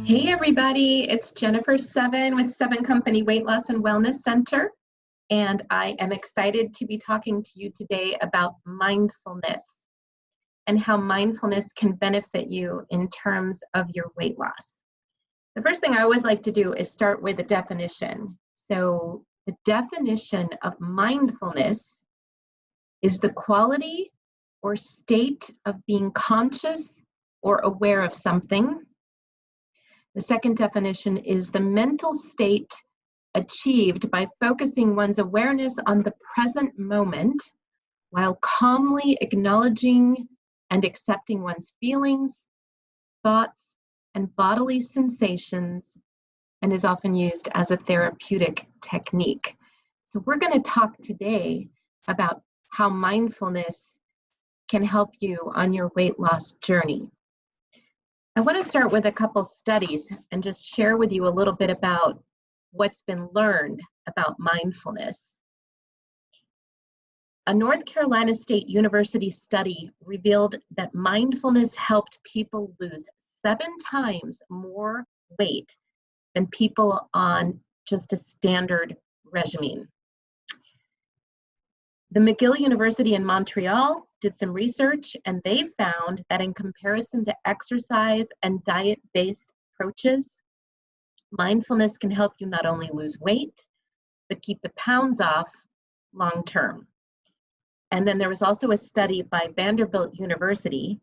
Hey everybody, it's Jennifer Seven with Seven Company Weight Loss and Wellness Center, and I am excited to be talking to you today about mindfulness and how mindfulness can benefit you in terms of your weight loss. The first thing I always like to do is start with a definition. So the definition of mindfulness is the quality or state of being conscious or aware of something. The second definition is the mental state achieved by focusing one's awareness on the present moment while calmly acknowledging and accepting one's feelings, thoughts, and bodily sensations, and is often used as a therapeutic technique. So we're going to talk today about how mindfulness can help you on your weight loss journey. I want to start with a couple studies and just share with you a little bit about what's been learned about mindfulness. A North Carolina State University study revealed that mindfulness helped people lose 7 times more weight than people on just a standard regimen. The McGill University in Montreal did some research, and they found that in comparison to exercise and diet-based approaches, mindfulness can help you not only lose weight, but keep the pounds off long term. And then there was also a study by Vanderbilt University,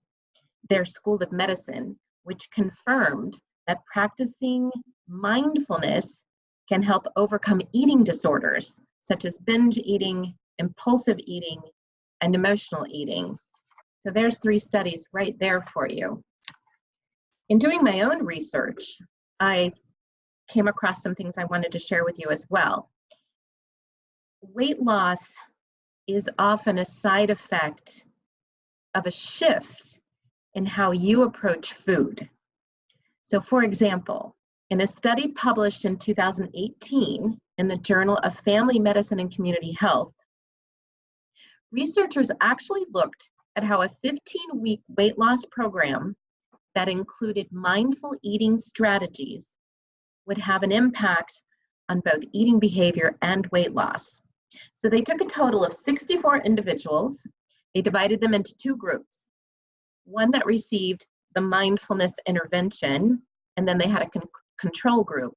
their School of Medicine, which confirmed that practicing mindfulness can help overcome eating disorders, such as binge eating, impulsive eating, and emotional eating. So there's 3 studies right there for you. In doing my own research, I came across some things I wanted to share with you as well. Weight loss is often a side effect of a shift in how you approach food. So for example, in a study published in 2018 in the Journal of Family Medicine and Community Health, researchers actually looked at how a 15-week weight loss program that included mindful eating strategies would have an impact on both eating behavior and weight loss. So they took a total of 64 individuals. They divided them into 2 groups. One that received the mindfulness intervention, and then they had a control group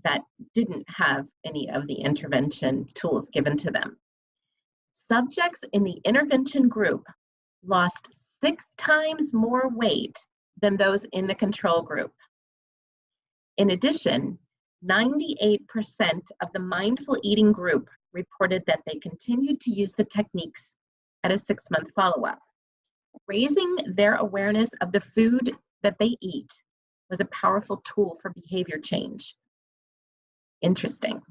that didn't have any of the intervention tools given to them. Subjects in the intervention group lost 6 times more weight than those in the control group. In addition, 98% of the mindful eating group reported that they continued to use the techniques at a 6-month follow-up. Raising their awareness of the food that they eat was a powerful tool for behavior change. Interesting.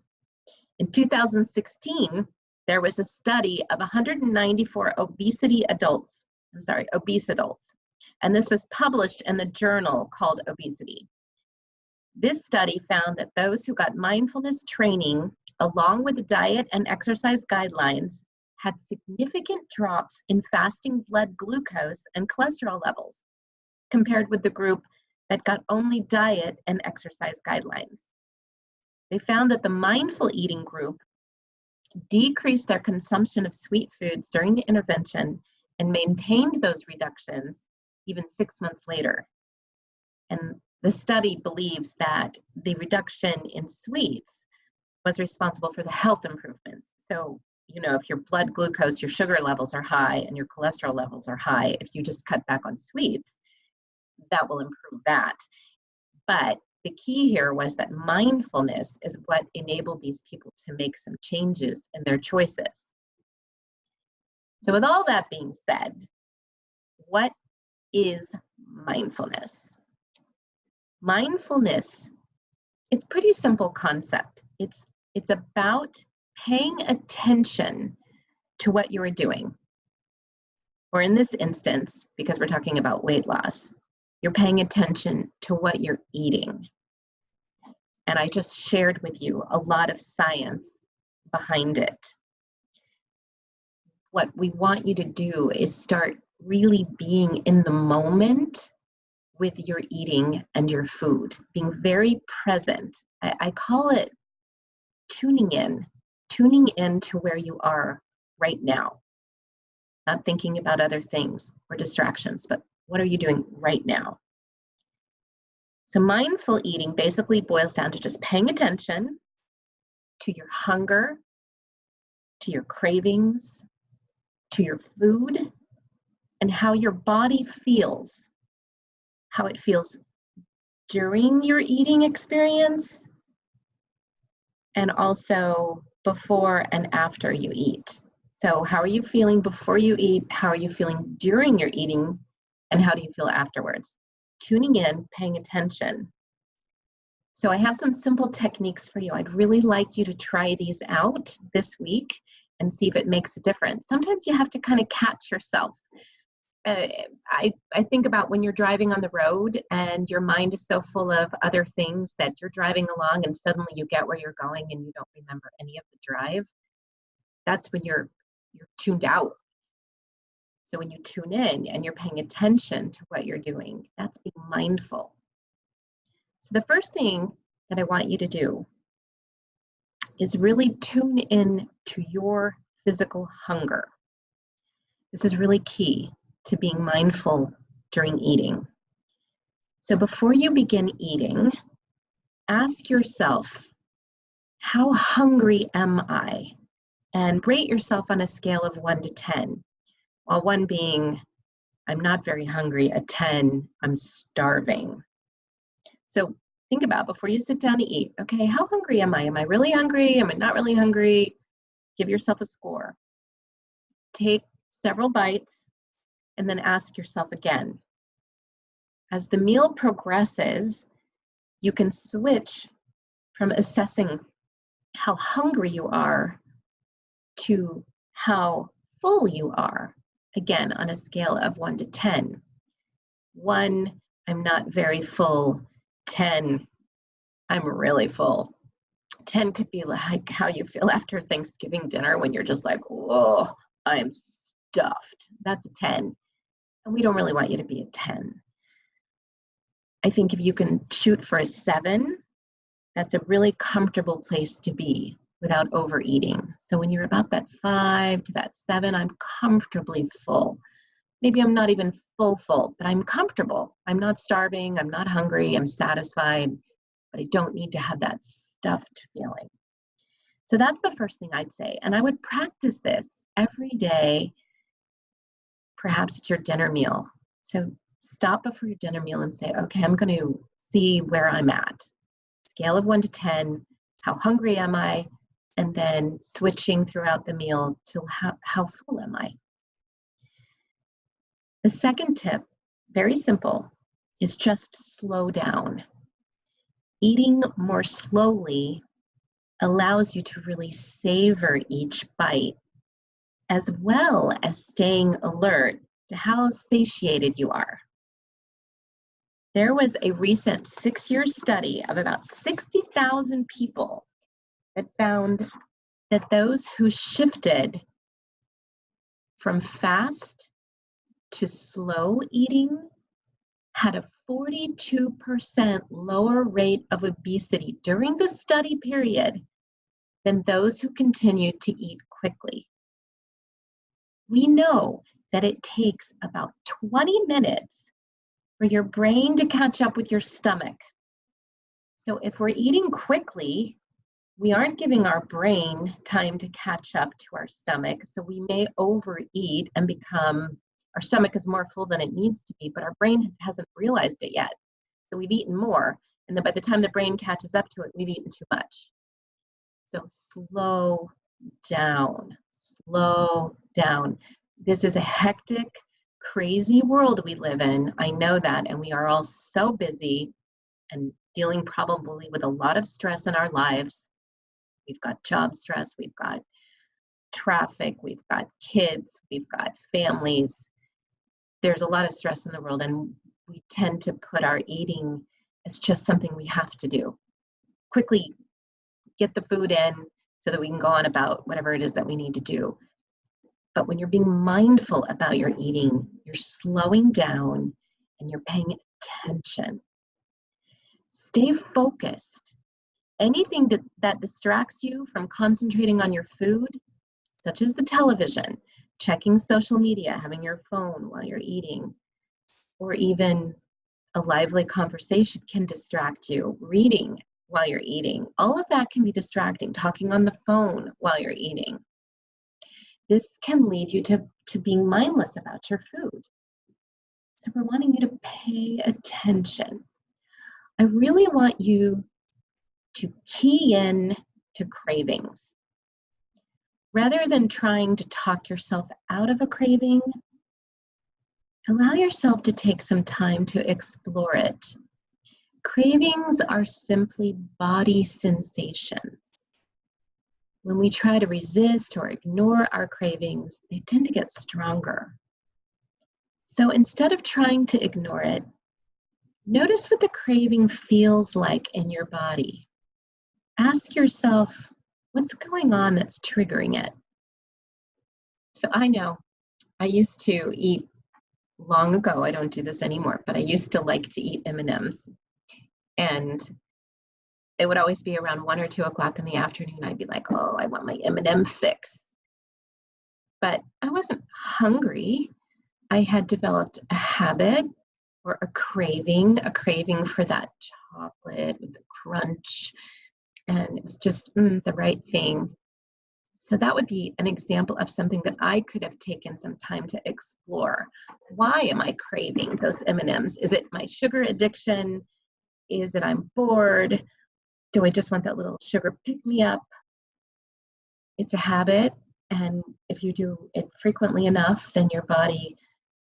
In 2016, there was a study of 194 obese adults, and this was published in the journal called Obesity. This study found that those who got mindfulness training along with the diet and exercise guidelines had significant drops in fasting blood glucose and cholesterol levels compared with the group that got only diet and exercise guidelines. They found that the mindful eating group decreased their consumption of sweet foods during the intervention and maintained those reductions even 6 months later. And the study believes that the reduction in sweets was responsible for the health improvements. So, if your blood glucose, your sugar levels are high and your cholesterol levels are high, if you just cut back on sweets, that will improve that. But the key here was that mindfulness is what enabled these people to make some changes in their choices. So with all that being said, what is mindfulness? Mindfulness, it's a pretty simple concept. It's about paying attention to what you are doing. Or in this instance, because we're talking about weight loss, you're paying attention to what you're eating. And I just shared with you a lot of science behind it. What we want you to do is start really being in the moment with your eating and your food, being very present. I call it tuning in to where you are right now, not thinking about other things or distractions, but what are you doing right now? So mindful eating basically boils down to just paying attention to your hunger, to your cravings, to your food, and how your body feels, how it feels during your eating experience, and also before and after you eat. So how are you feeling before you eat? How are you feeling during your eating? And how do you feel afterwards? Tuning in, paying attention. So I have some simple techniques for you. I'd really like you to try these out this week and see if it makes a difference. Sometimes you have to kind of catch yourself. I think about when you're driving on the road and your mind is so full of other things that you're driving along and suddenly you get where you're going and you don't remember any of the drive. That's when you're tuned out. So when you tune in and you're paying attention to what you're doing, that's being mindful. So the first thing that I want you to do is really tune in to your physical hunger. This is really key to being mindful during eating. So before you begin eating, ask yourself, how hungry am I? And rate yourself on a scale of 1 to 10. While 1 being, I'm not very hungry, a 10, I'm starving. So think about before you sit down to eat, okay, how hungry am I? Am I really hungry? Am I not really hungry? Give yourself a score. Take several bites and then ask yourself again. As the meal progresses, you can switch from assessing how hungry you are to how full you are, again, on a scale of 1 to 10. 1, I'm not very full. 10, I'm really full. 10 could be like how you feel after Thanksgiving dinner when you're just like, whoa, I'm stuffed. That's a 10. And we don't really want you to be a 10. I think if you can shoot for a 7, that's a really comfortable place to be without overeating. So when you're about that 5 to that 7, I'm comfortably full. Maybe I'm not even full, but I'm comfortable. I'm not starving, I'm not hungry, I'm satisfied, but I don't need to have that stuffed feeling. So that's the first thing I'd say. And I would practice this every day. Perhaps it's your dinner meal. So stop before your dinner meal and say, okay, I'm going to see where I'm at. Scale of 1 to 10, how hungry am I? And then switching throughout the meal to how full am I? The second tip, very simple, is just slow down. Eating more slowly allows you to really savor each bite, as well as staying alert to how satiated you are. There was a recent 6-year study of about 60,000 people that found that those who shifted from fast to slow eating had a 42% lower rate of obesity during the study period than those who continued to eat quickly. We know that it takes about 20 minutes for your brain to catch up with your stomach. So if we're eating quickly, we aren't giving our brain time to catch up to our stomach. So we may overeat and our stomach is more full than it needs to be, but our brain hasn't realized it yet. So we've eaten more, and then by the time the brain catches up to it, we've eaten too much. So slow down, slow down. This is a hectic, crazy world we live in. I know that, and we are all so busy and dealing probably with a lot of stress in our lives. We've got job stress, we've got traffic, we've got kids, we've got families. There's a lot of stress in the world, and we tend to put our eating as just something we have to do. Quickly get the food in so that we can go on about whatever it is that we need to do. But when you're being mindful about your eating, you're slowing down and you're paying attention. Stay focused. Anything that distracts you from concentrating on your food, such as the television, checking social media, having your phone while you're eating, or even a lively conversation can distract you. Reading while you're eating, all of that can be distracting. Talking on the phone while you're eating. This can lead you to being mindless about your food. So we're wanting you to pay attention. I really want you to key in to cravings. Rather than trying to talk yourself out of a craving, allow yourself to take some time to explore it. Cravings are simply body sensations. When we try to resist or ignore our cravings, they tend to get stronger. So instead of trying to ignore it, notice what the craving feels like in your body. Ask yourself, what's going on that's triggering it? So I know I used to eat long ago, I don't do this anymore, but I used to like to eat M&Ms. And it would always be around 1 or 2 o'clock in the afternoon. I'd be like, oh, I want my M&M fix. But I wasn't hungry. I had developed a habit or a craving for that chocolate with the crunch. And it was just the right thing. So that would be an example of something that I could have taken some time to explore. Why am I craving those M&Ms? Is it my sugar addiction? Is it I'm bored? Do I just want that little sugar pick-me-up? It's a habit, and if you do it frequently enough, then your body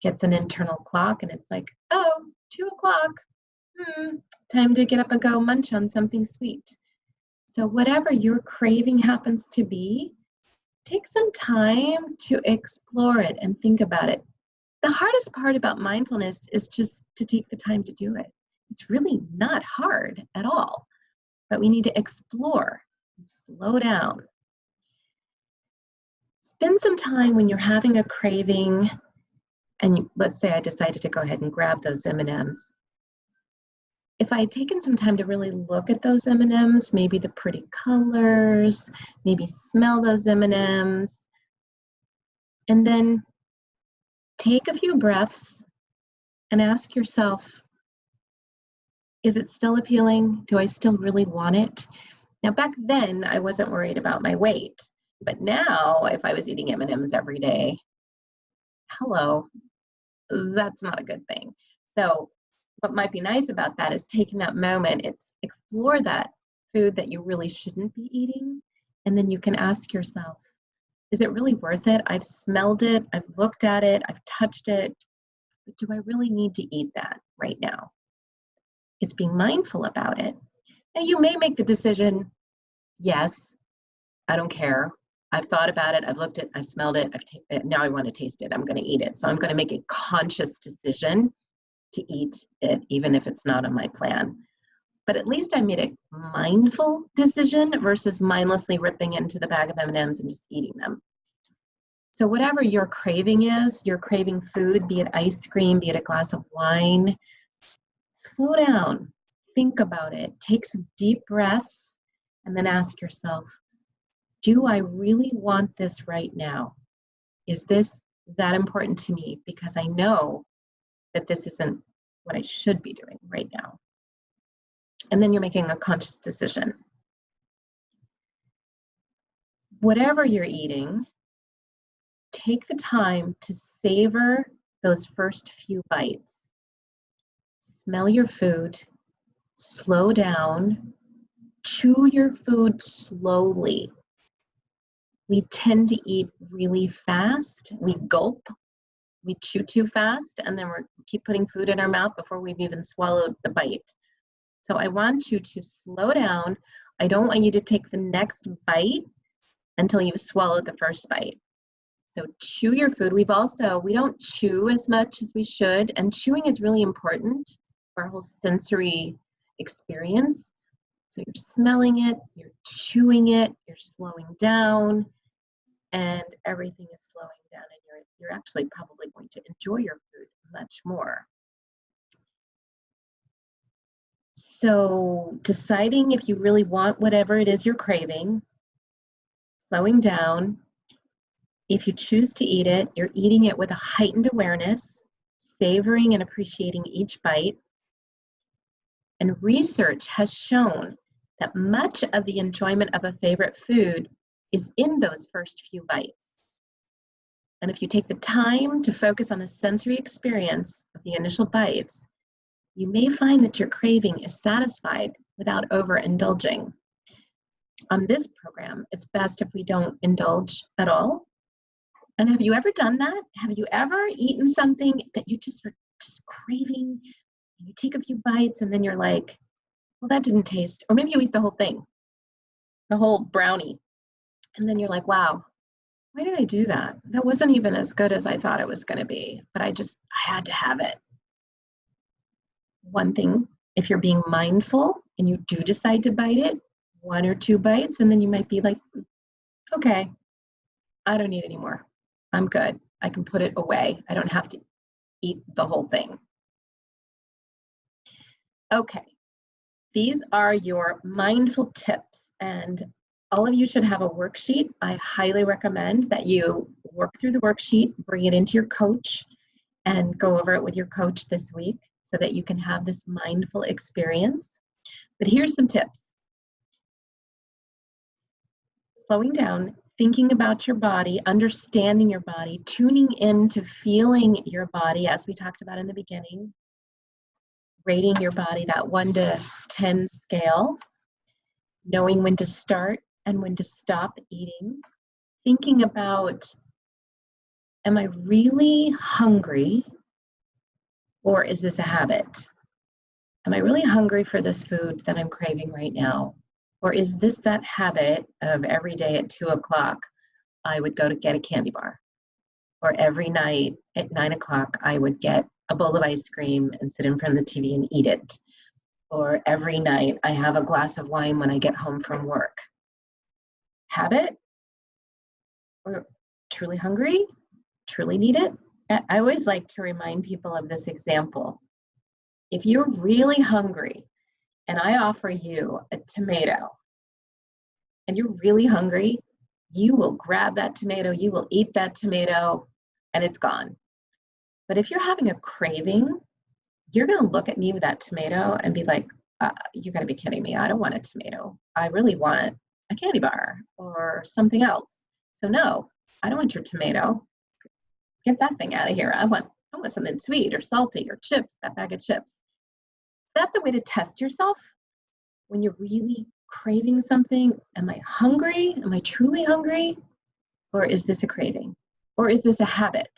gets an internal clock, and it's like, oh, 2 o'clock, time to get up and go munch on something sweet. So whatever your craving happens to be, take some time to explore it and think about it. The hardest part about mindfulness is just to take the time to do it. It's really not hard at all, but we need to explore and slow down. Spend some time when you're having a craving, and let's say I decided to go ahead and grab those M&Ms. If I had taken some time to really look at those M&Ms, maybe the pretty colors, maybe smell those M&Ms, and then take a few breaths and ask yourself, is it still appealing? Do I still really want it? Now, back then, I wasn't worried about my weight. But now, if I was eating M&Ms every day, hello, that's not a good thing. So what might be nice about that is taking that moment, it's explore that food that you really shouldn't be eating. And then you can ask yourself, is it really worth it? I've smelled it, I've looked at it, I've touched it, but do I really need to eat that right now? It's being mindful about it. Now you may make the decision, yes, I don't care. I've thought about it, I've looked at it, I've smelled it, now I want to taste it, I'm going to eat it. So I'm going to make a conscious decision to eat it, even if it's not on my plan. But at least I made a mindful decision versus mindlessly ripping into the bag of M&Ms and just eating them. So whatever your craving is, you're craving food, be it ice cream, be it a glass of wine, slow down, think about it, take some deep breaths, and then ask yourself, do I really want this right now? Is this that important to me? Because I know that this isn't what I should be doing right now. And then you're making a conscious decision. Whatever you're eating, take the time to savor those first few bites. Smell your food, slow down, chew your food slowly. We tend to eat really fast. We gulp, we chew too fast, and then we keep putting food in our mouth before we've even swallowed the bite. So I want you to slow down. I don't want you to take the next bite until you've swallowed the first bite. So chew your food. We don't chew as much as we should, and chewing is really important for our whole sensory experience. So you're smelling it, you're chewing it, you're slowing down, and everything is slowing down, and you're actually probably going to enjoy your food much more. So deciding if you really want whatever it is you're craving, slowing down. If you choose to eat it, you're eating it with a heightened awareness, savoring and appreciating each bite. And research has shown that much of the enjoyment of a favorite food is in those first few bites. And if you take the time to focus on the sensory experience of the initial bites, you may find that your craving is satisfied without overindulging. On this program, it's best if we don't indulge at all. And have you ever done that? Have you ever eaten something that you just were just craving? You take a few bites and then you're like, well, that didn't taste, or maybe you eat the whole thing, the whole brownie. And then you're like, wow, why did I do that? That wasn't even as good as I thought it was going to be, but I had to have it. One thing, if you're being mindful and you do decide to bite it, 1 or 2 bites, and then you might be like, okay, I don't need any more. I'm good. I can put it away. I don't have to eat the whole thing. Okay, these are your mindful tips, and all of you should have a worksheet. I highly recommend that you work through the worksheet, bring it into your coach, and go over it with your coach this week so that you can have this mindful experience. But here's some tips. Slowing down, thinking about your body, understanding your body, tuning into feeling your body, as we talked about in the beginning, rating your body, that 1 to 10 scale, knowing when to start and when to stop eating, thinking about, am I really hungry, or is this a habit? Am I really hungry for this food that I'm craving right now? Or is this that habit of every day at 2 o'clock, I would go to get a candy bar? Or every night at 9 o'clock, I would get a bowl of ice cream and sit in front of the TV and eat it. Or every night, I have a glass of wine when I get home from work. Habit? Or truly hungry? Truly need it? I always like to remind people of this example. If you're really hungry and I offer you a tomato and you're really hungry, you will grab that tomato, you will eat that tomato, and it's gone. But if you're having a craving, you're going to look at me with that tomato and be like, you got to be kidding me. I don't want a tomato. I really want a candy bar or something else. So no, I don't want your tomato. Get that thing out of here. I want something sweet or salty or chips, that bag of chips. That's a way to test yourself when you're really craving something. Am I hungry? Am I truly hungry? Or is this a craving? Or is this a habit?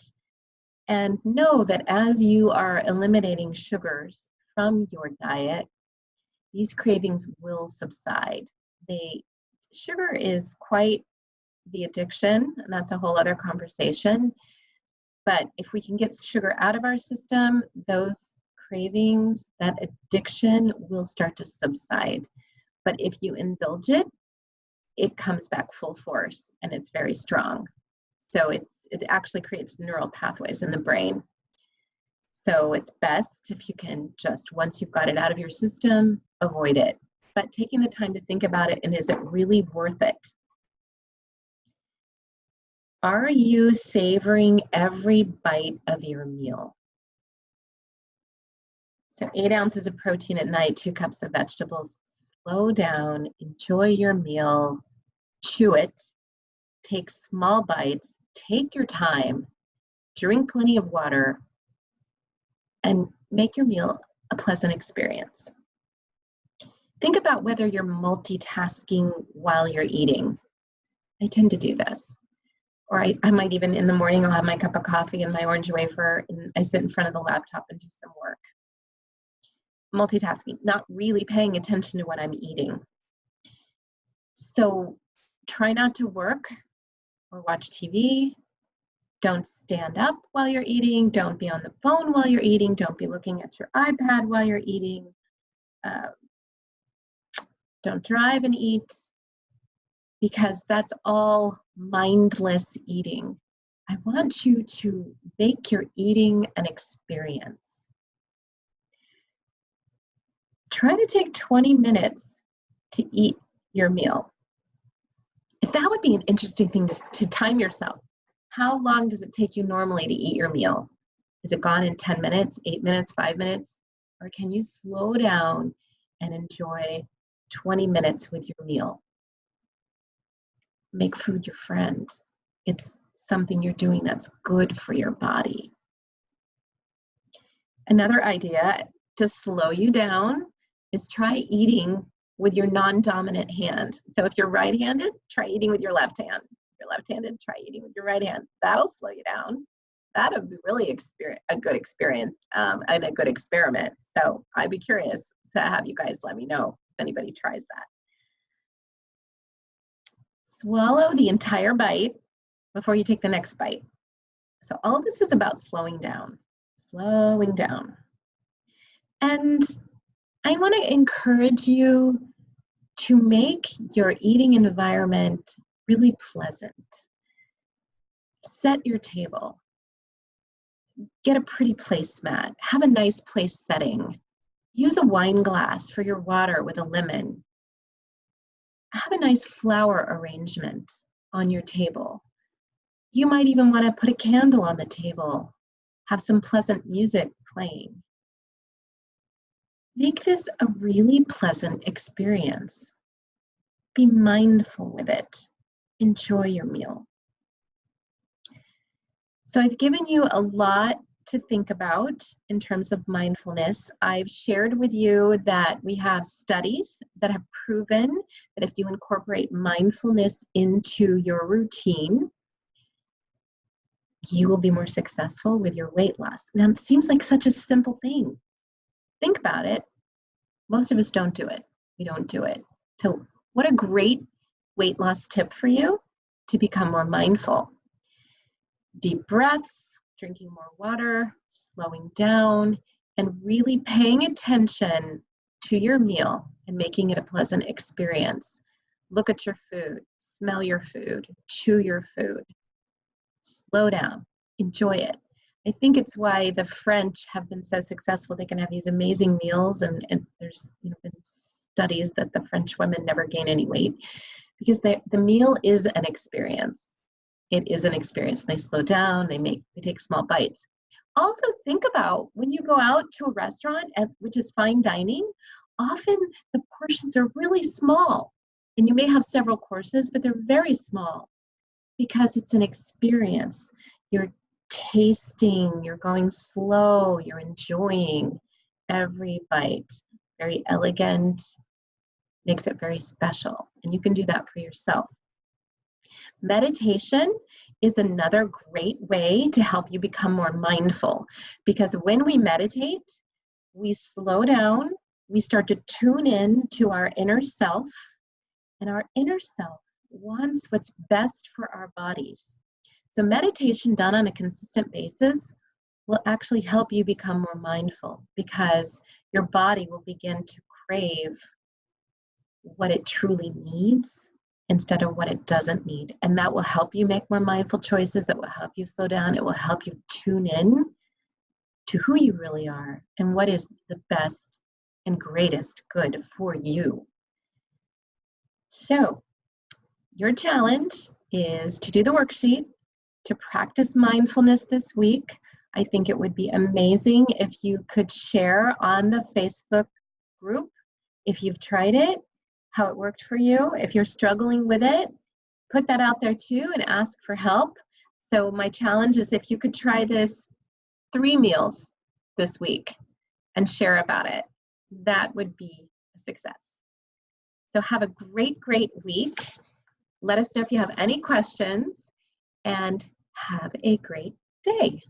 And know that as you are eliminating sugars from your diet, these cravings will subside. Sugar is quite the addiction, and that's a whole other conversation. But if we can get sugar out of our system, those cravings, that addiction will start to subside. But if you indulge it, it comes back full force and it's very strong. So it actually creates neural pathways in the brain. So it's best if you can just, once you've got it out of your system, avoid it. But taking the time to think about it, and is it really worth it? Are you savoring every bite of your meal? So 8 ounces of protein at night, 2 cups of vegetables. Slow down, enjoy your meal, chew it, take small bites, take your time, drink plenty of water, and make your meal a pleasant experience. Think about whether you're multitasking while you're eating. I tend to do this. Or I might even, in the morning, I'll have my cup of coffee and my orange wafer, and I sit in front of the laptop and do some work. Multitasking, not really paying attention to what I'm eating. So try not to work or watch TV. Don't stand up while you're eating. Don't be on the phone while you're eating. Don't be looking at your iPad while you're eating. Don't drive and eat, because that's all mindless eating. I want you to make your eating an experience. try to take 20 minutes to eat your meal. That would be an interesting thing to time yourself. How long does it take you normally to eat your meal? Is it gone in 10 minutes, 8 minutes, 5 minutes? Or can you slow down and enjoy 20 minutes with your meal? Make food your friend. It's something you're doing that's good for your body. Another idea to slow you down is try eating with your non-dominant hand. So if you're right-handed, try eating with your left hand. If you're left-handed, try eating with your right hand. That'll slow you down. That'll be really a good experience and a good experiment. So I'd be curious to have you guys let me know if anybody tries that. Swallow the entire bite before you take the next bite. So all of this is about slowing down. And I want to encourage you to make your eating environment really pleasant. Set your table. Get a pretty placemat. Have a nice place setting. Use a wine glass for your water with a lemon. Have a nice flower arrangement on your table. You might even want to put a candle on the table. Have some pleasant music playing. Make this a really pleasant experience. Be mindful with it. Enjoy your meal. So I've given you a lot to think about in terms of mindfulness. I've shared with you that we have studies that have proven that if you incorporate mindfulness into your routine, you will be more successful with your weight loss. Now, it seems like such a simple thing. Think about it. Most of us don't do it. We don't do it. So what a great weight loss tip for you to become more mindful. Deep breaths, drinking more water, slowing down, and really paying attention to your meal and making it a pleasant experience. Look at your food, smell your food, chew your food. Slow down, enjoy it. I think it's why the French have been so successful. They can have these amazing meals, and there's been studies that the French women never gain any weight because the meal is an experience. It is an experience. They slow down, they take small bites. Also think about when you go out to a restaurant, which is fine dining, often the portions are really small. And you may have several courses, but they're very small because it's an experience. You're tasting, you're going slow, you're enjoying every bite. Very elegant, makes it very special. And you can do that for yourself. Meditation is another great way to help you become more mindful, because when we meditate, we slow down, we start to tune in to our inner self, and our inner self wants what's best for our bodies. So meditation done on a consistent basis will actually help you become more mindful, because your body will begin to crave what it truly needs instead of what it doesn't need. And that will help you make more mindful choices. It will help you slow down. It will help you tune in to who you really are and what is the best and greatest good for you. So your challenge is to do the worksheet, to practice mindfulness this week. I think it would be amazing if you could share on the Facebook group if you've tried it, how it worked for you. If you're struggling with it, put that out there too and ask for help. So my challenge is if you could try this 3 meals this week and share about it, that would be a success. So have a great, great week. Let us know if you have any questions, and have a great day.